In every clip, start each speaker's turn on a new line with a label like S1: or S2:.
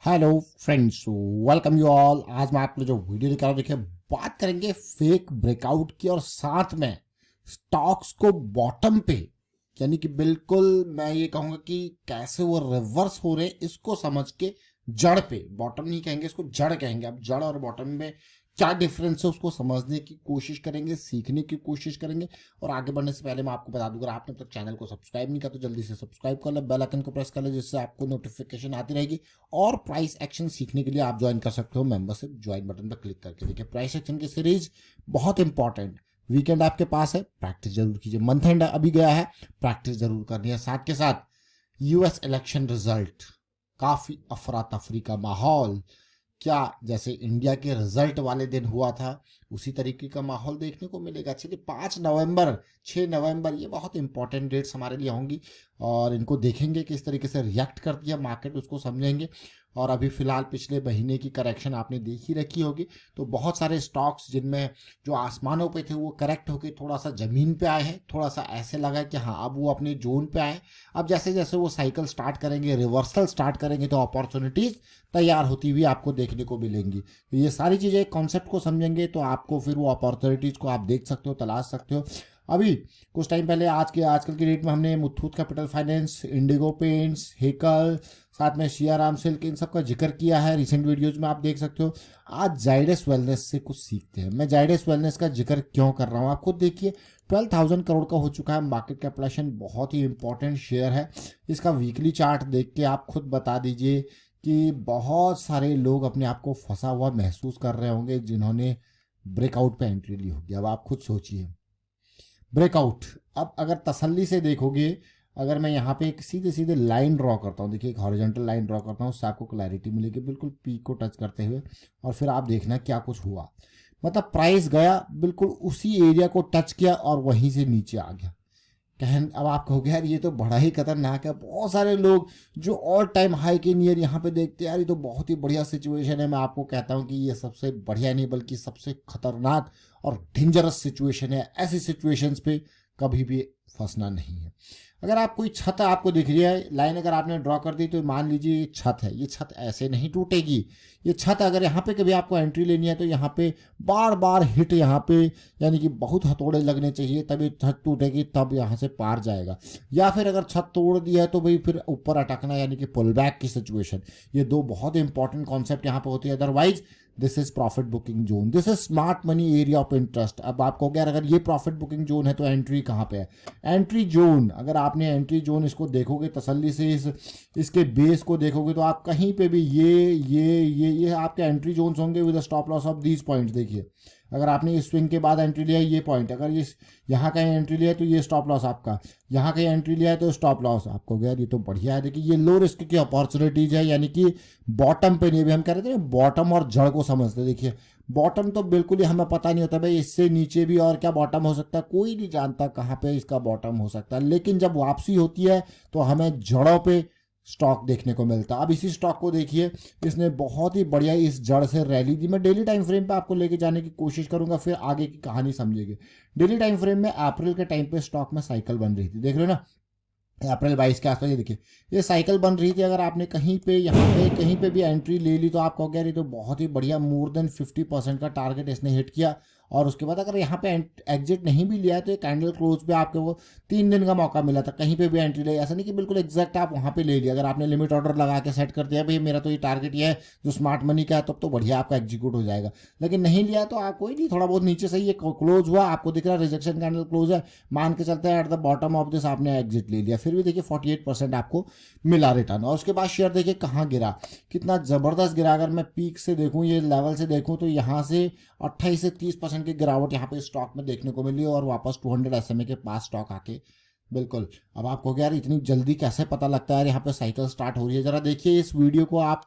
S1: Hello friends, welcome you all. आज मैं आपको जो वीडियो दिखा रहा हूँ, देखिए बात करेंगे फेक ब्रेकआउट की और साथ में स्टॉक्स को बॉटम पे, यानी कि बिल्कुल मैं ये कहूँगा कि कैसे वो रिवर्स हो रहे हैं इसको समझ के जड़ पे, बॉटम नहीं कहेंगे इसको, जड़ कहेंगे। अब जड़ और बॉटम में क्या डिफरेंस है उसको समझने की कोशिश करेंगे, सीखने की कोशिश करेंगे। और आगे बढ़ने से पहले मैं आपको बता दूं, अगर आपने अब तक चैनल को सब्सक्राइब नहीं किया तो जल्दी से सब्सक्राइब कर ले, बेल आइकन को प्रेस कर ले, जिससे आपको नोटिफिकेशन आती रहेगी। और प्राइस एक्शन सीखने के लिए आप ज्वाइन कर सकते हो मेंबरशिप ज्वाइन बटन पर क्लिक करके। देखिए प्राइस एक्शन की सीरीज बहुत इंपॉर्टेंट। वीकेंड आपके पास है, प्रैक्टिस जरूर कीजिए। मंथ एंड अभी गया है, प्रैक्टिस जरूर करनी है। साथ के साथ यूएस इलेक्शन रिजल्ट, काफी अफरा तफरी का माहौल, क्या जैसे इंडिया के रिजल्ट वाले दिन हुआ था उसी तरीके का माहौल देखने को मिलेगा। चलिए 5 नवंबर, 6 नवंबर, ये बहुत इंपॉर्टेंट डेट्स हमारे लिए होंगी और इनको देखेंगे किस तरीके से रिएक्ट करती है मार्केट, उसको समझेंगे। और अभी फिलहाल पिछले महीने की करेक्शन आपने देख ही रखी होगी, तो बहुत सारे स्टॉक्स जिनमें जो आसमानों पे थे वो करेक्ट होकर थोड़ा सा जमीन पे आए हैं। थोड़ा सा ऐसे लगा कि हाँ अब वो अपने जोन पे आए। अब जैसे जैसे वो साइकिल स्टार्ट करेंगे, रिवर्सल स्टार्ट करेंगे, तो अपॉर्चुनिटीज तैयार होती हुई आपको देखने को मिलेंगी। तो ये सारी चीज़ें कॉन्सेप्ट को समझेंगे तो आपको फिर वो अपॉर्चुनिटीज़ को आप देख सकते हो, तलाश सकते हो। अभी कुछ टाइम पहले आजकल की डेट में हमने Muthoot capital finance, Indigo paints, Haeckel, साथ में सियाराम सिल्क, इन सब का जिक्र किया है रिसेंट वीडियोज में, आप देख सकते हो। आज जाइडस वेलनेस से कुछ सीखते हैं। मैं जाइडस वेलनेस का जिक्र क्यों कर रहा हूँ आप खुद देखिए। 12,000 करोड़ का हो चुका है मार्केट कैपिटलाइजेशन, बहुत ही इंपॉर्टेंट शेयर है। इसका वीकली चार्ट देख के आप खुद बता दीजिए कि बहुत सारे लोग अपने आप को फंसा हुआ महसूस कर रहे होंगे जिन्होंने ब्रेकआउट पे एंट्री ली होगी। अब आप खुद सोचिए, ब्रेकआउट, अब अगर तसल्ली से देखोगे, अगर मैं यहाँ पे एक सीधे सीधे लाइन ड्रॉ करता हूँ, देखिए एक हॉरिजॉन्टल लाइन ड्रॉ करता हूँ, उससे आपको क्लैरिटी मिलेगी बिल्कुल पीक को टच करते हुए। और फिर आप देखना क्या कुछ हुआ। मतलब प्राइस गया, बिल्कुल उसी एरिया को टच किया और वहीं से नीचे आ गया। अब आप कहोगे यार ये तो बड़ा ही खतरनाक है। बहुत सारे लोग जो ऑल टाइम हाई के नियर यहाँ पे देखते हैं, यार ये तो बहुत ही बढ़िया सिचुएशन है। मैं आपको कहता हूँ कि ये सबसे बढ़िया नहीं बल्कि सबसे खतरनाक और डेंजरस सिचुएशन है। ऐसी सिचुएशंस पे कभी भी फंसना नहीं है। अगर आप कोई छत आपको दिख रही है, लाइन अगर आपने ड्रॉ कर दी, तो मान लीजिए ये छत है, ये छत ऐसे नहीं टूटेगी। ये छत अगर यहाँ पे कभी आपको एंट्री लेनी है तो यहाँ पे बार बार हिट, यहाँ पे यानी कि बहुत हथौड़े लगने चाहिए तभी छत टूटेगी, तब यहाँ से पार जाएगा। या फिर अगर छत तोड़ दिया है तो भाई फिर ऊपर अटकना, यानी कि पुल बैक की सिचुएशन। ये दो बहुत इंपॉर्टेंट कॉन्सेप्ट यहाँ पे होती है। Otherwise this is profit booking zone, this is smart money area of interest. अब आपको क्या, अगर ये प्रॉफिट बुकिंग जोन है तो एंट्री कहाँ पे है? एंट्री जोन, अगर आपने एंट्री जोन इसको देखोगे तसल्ली से, इसके बेस को देखोगे तो आप कहीं पे भी ये आपके एंट्री जोन्स होंगे with stop loss of these points. देखिए अगर आपने इस स्विंग के बाद एंट्री लिया है ये पॉइंट, अगर ये यहाँ कहीं एंट्री लिया है तो ये स्टॉप लॉस आपका, यहाँ कहीं एंट्री लिया है तो स्टॉप लॉस आपको गया। ये तो बढ़िया है। देखिए ये लो रिस्क की अपॉर्चुनिटीज है, यानी कि बॉटम पे नहीं। अभी हम कह रहे थे बॉटम और जड़ को समझते। देखिए बॉटम तो बिल्कुल ही हमें पता नहीं होता भाई, इससे नीचे भी और क्या बॉटम हो सकता है, कोई नहीं जानता कहाँ पे इसका बॉटम हो सकता है। लेकिन जब वापसी होती है तो हमें जड़ों पे स्टॉक देखने को मिलता है। अब इसी स्टॉक को देखिए, इसने बहुत ही बढ़िया इस जड़ से रैली दी। मैं डेली टाइम फ्रेम पे आपको लेके जाने की कोशिश करूंगा, फिर आगे की कहानी समझेंगे। डेली टाइम फ्रेम में अप्रैल के टाइम पे स्टॉक में साइकिल बन रही थी, देख रहे हो ना, अप्रैल 22 के आसपास। ये देखिए ये साइकिल बन रही थी। अगर आपने कहीं पे यहाँ पे कहीं पे भी एंट्री ले ली तो आप कहोगे यार ये तो बहुत ही बढ़िया, मोर देन 50% का टारगेट इसने हिट किया। और उसके बाद अगर यहाँ पे एग्जिट नहीं भी लिया है तो ये कैंडल क्लोज पे आपको वो 3 दिन का मौका मिला था, कहीं पे भी एंट्री ले। ऐसा नहीं कि बिल्कुल एग्जैक्ट आप वहाँ पे ले लिया। अगर आपने लिमिट ऑर्डर लगा के सेट कर दिया भाई मेरा तो ये टारगेट ये है जो स्मार्ट मनी का है, तब तो बढ़िया आपका एग्जीक्यूट हो जाएगा। लेकिन नहीं लिया तो आप कोई नहीं, थोड़ा बहुत नीचे से ये क्लोज हुआ, आपको दिख रहा है रिजेक्शन कैंडल क्लोज है, मान के चलते हैं at the bottom of this आपने एग्जिट ले लिया। फिर भी देखिए 48% आपको मिला रिटर्न। और उसके बाद शेयर देखिए कहाँ गिरा, कितना जबरदस्त गिरा। अगर मैं पीक से देखूँ, ये लेवल से देखूँ, तो यहाँ से 28 से 30% की गिरावट यहाँ पे स्टॉक में देखने को मिली और वापस 200 SMA के पास स्टॉक आके बिल्कुल। अब आपको यार इतनी जल्दी कैसे पता लगता है यार यहाँ पे साइकिल स्टार्ट हो रही है? जरा देखिए इस वीडियो को, आप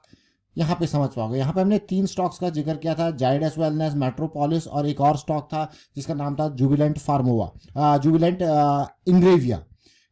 S1: यहाँ पे समझ पाओगे। यहाँ पे हमने 3 स्टॉक्स का जिक्र किया था, जाइडस वेलनेस, मेट्रोपोलिस और एक और स्टॉक था जिसका नाम था जुबिलेंट फार्मोवा, जुबिलेंट इंग्रेविया।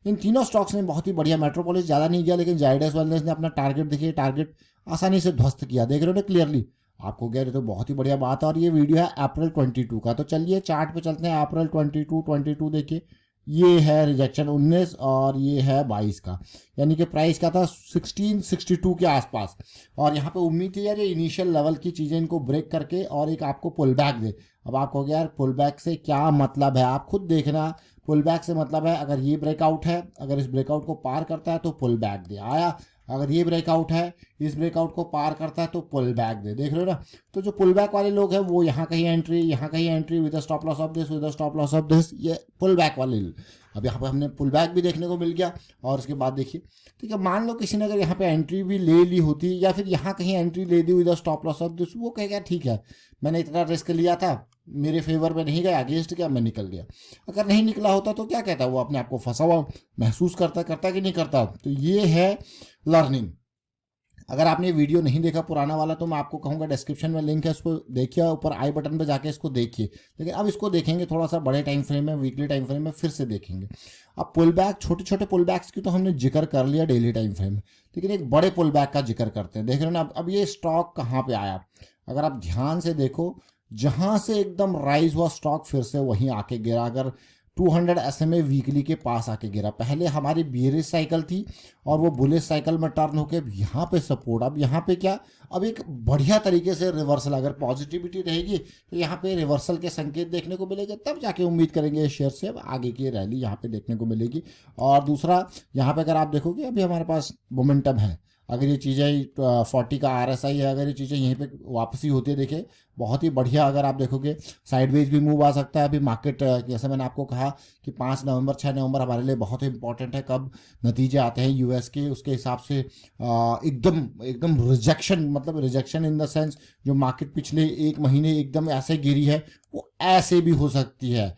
S1: इन तीनों स्टॉक्स ने बहुत ही बढ़िया, मेट्रोपोलिस ज़्यादा नहीं किया लेकिन जाइडस वेलनेस ने अपना टारगेट, देखिए टारगेट आसानी से ध्वस्त किया, देख रहे हो ना क्लियरली। आपको कह रहे तो बहुत ही बढ़िया बात है। और ये वीडियो है अप्रैल 22 का। तो चलिए चार्ट पे चलते हैं। अप्रैल 22 देखिए, ये है रिजेक्शन 19 और ये है 22 का, यानी कि प्राइस का था 1662 के आसपास। और यहाँ पे उम्मीद थी यार ये इनिशियल लेवल की चीज़ें इनको ब्रेक करके और एक आपको पुल बैक दे। अब आप कहोगे यार पुल बैक से क्या मतलब है, आप खुद देखना। पुल बैक से मतलब है अगर ये ब्रेकआउट है, अगर इस ब्रेकआउट को पार करता है तो पुल बैक दे आया, अगर ये ब्रेकआउट है इस ब्रेकआउट को पार करता है तो पुल बैक दे, देख रहे हो ना। तो जो पुल बैक वाले लोग हैं वो यहाँ कहीं एंट्री, यहाँ कहीं entry with stop loss of this, with stop loss of this, ये पुल बैक वाले। अब यहाँ पे हमने पुल बैक भी देखने को मिल गया। और उसके बाद देखिए, ठीक है, मान लो किसी ने अगर यहाँ पे एंट्री भी ले ली होती या फिर यहाँ कहीं एंट्री ले दी with stop loss of this, वो कहेगा ठीक है मैंने इतना रिस्क लिया था, मेरे फेवर में नहीं गया, अगेंस्ट गया, मैं निकल गया। अगर नहीं निकला होता तो क्या कहता, वो अपने आप को फंसा हुआ महसूस करता कि नहीं करता। तो ये है लर्निंग। अगर आपने ये वीडियो नहीं देखा पुराना वाला तो मैं आपको कहूँगा डिस्क्रिप्शन में लिंक है, उसको देखिए, ऊपर आई बटन पे जाके इसको देखिए। लेकिन अब इसको देखेंगे थोड़ा सा बड़े टाइम फ्रेम में, वीकली टाइम फ्रेम में फिर से देखेंगे। अब पुल बैक, छोटे छोटे पुल बैक्स की तो हमने जिक्र कर लिया डेली टाइम फ्रेम में, लेकिन एक बड़े पुल बैक का जिक्र करते हैं। देख रहे हो ना, अब ये स्टॉक कहाँ पे आया, अगर आप ध्यान से देखो, जहाँ से एकदम राइज हुआ स्टॉक फिर से वहीं आके गिरा। अगर 200 SMA वीकली के पास आके गिरा। पहले हमारी बियरिश साइकिल थी और वो बुलिश साइकिल में टर्न होके यहाँ पे सपोर्ट, अब यहाँ पे क्या, अब एक बढ़िया तरीके से रिवर्सल, अगर पॉजिटिविटी रहेगी तो यहाँ पे रिवर्सल के संकेत देखने को मिलेंगे, तब जाके उम्मीद करेंगे शेयर से अब आगे की रैली यहाँ पे देखने को मिलेगी। और दूसरा, यहाँ पे अगर आप देखोगे अभी हमारे पास मोमेंटम है, अगर ये चीज़ें 40 का RSI है, अगर ये चीज़ें यहीं पे वापसी होती है, देखिए बहुत ही बढ़िया। अगर आप देखोगे साइडवेज भी मूव आ सकता है। अभी मार्केट, जैसे मैंने आपको कहा कि 5 नवंबर 6 नवंबर हमारे लिए बहुत ही इंपॉर्टेंट है, कब नतीजे आते हैं US के, उसके हिसाब से एकदम एकदम रिजेक्शन, मतलब रिजेक्शन इन द सेंस जो मार्केट पिछले 1 महीने एकदम ऐसे गिरी है वो ऐसे भी हो सकती है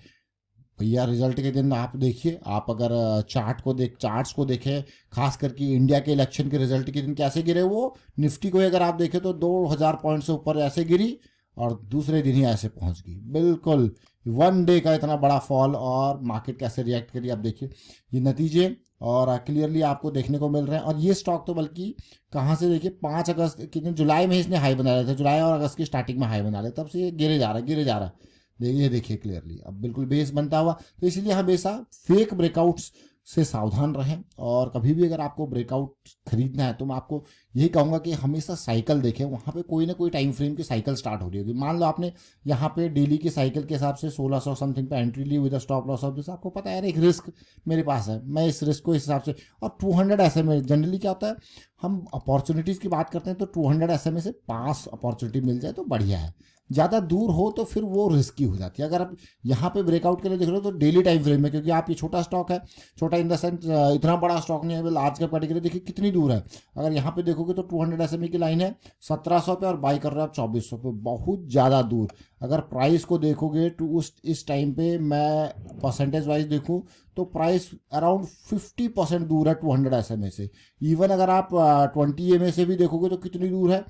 S1: भैया। रिजल्ट के दिन आप देखिए, आप अगर चार्ट्स को देखें, खास करके इंडिया के इलेक्शन के रिजल्ट के दिन कैसे गिरे वो, निफ्टी को अगर आप देखें तो 2000 पॉइंट से ऊपर ऐसे गिरी और दूसरे दिन ही ऐसे पहुंच गई, बिल्कुल 1 डे का इतना बड़ा फॉल। और मार्केट कैसे रिएक्ट करी आप देखिए, ये नतीजे और क्लियरली आपको देखने को मिल रहे हैं। और ये स्टॉक तो बल्कि कहाँ से देखिए, 5 अगस्त कितने, जुलाई में इसने हाई बना रहे थे, जुलाई और अगस्त की स्टार्टिंग में हाई बना रहे, तब से ये गिरे जा रहा है। ये देखिए क्लियरली अब बिल्कुल बेस बनता हुआ। तो इसलिए हमेशा फेक ब्रेकआउट्स से सावधान रहें। और कभी भी अगर आपको ब्रेकआउट खरीदना है तो मैं आपको यही कहूँगा कि हमेशा साइकिल देखें, वहाँ पे कोई ना कोई टाइम फ्रेम की साइकिल स्टार्ट हो रही होगी। मान लो आपने यहाँ पे डेली की साइकिल के हिसाब से 1600 समथिंग पे एंट्री ली with stop loss of this, आपको पता है यार एक रिस्क मेरे पास है, मैं इस रिस्क को इस हिसाब से। और 200 SMA जनरली क्या होता है, हम अपॉर्चुनिटीज़ की बात करते हैं तो 200 SMA से पास अपॉर्चुनिटी मिल जाए तो बढ़िया है, ज़्यादा दूर हो तो फिर वो रिस्की हो जाती है। अगर आप यहाँ पे ब्रेकआउट के लिए देख रहे हो तो डेली टाइम फ्रेम में, क्योंकि आप ये छोटा स्टॉक है, छोटा इन द सेंस इतना बड़ा स्टॉक नहीं है, लार्ज कैप कैटेगरी देखिए कितनी दूर है। अगर यहाँ पे देखोगे तो 200 SMA की लाइन है 1700 पे और बाई कर रहे हो आप 2400 पे, बहुत ज़्यादा दूर। अगर प्राइस को देखोगे तो इस टाइम पे मैं परसेंटेज वाइज देखूँ तो प्राइस अराउंड 50% दूर है 200 SMA से। इवन अगर आप 20 EMA से भी देखोगे तो कितनी दूर है,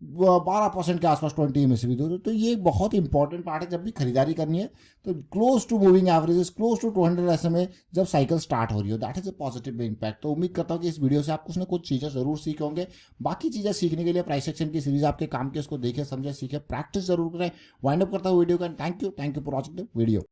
S1: 12% के आसपास 20 EMA से भी दूर। तो ये एक बहुत इंपॉर्टेंट पार्ट है जब भी खरीदारी करनी है, तो close to moving averages, close to 200 SMA जब साइकिल स्टार्ट हो रही हो, that is a positive impact. तो उम्मीद करता हूँ कि इस वीडियो से आप कुछ ना कुछ चीज़ें जरूर सीखे होंगे। बाकी चीज़ें सीखने के लिए प्राइस एक्शन की सीरीज आपके काम की, उसको देखें, समझे, सीखे, प्रैक्टिस जरूर करें। वाइंड अप करता हूँ वीडियो का। Thank you for watching the video.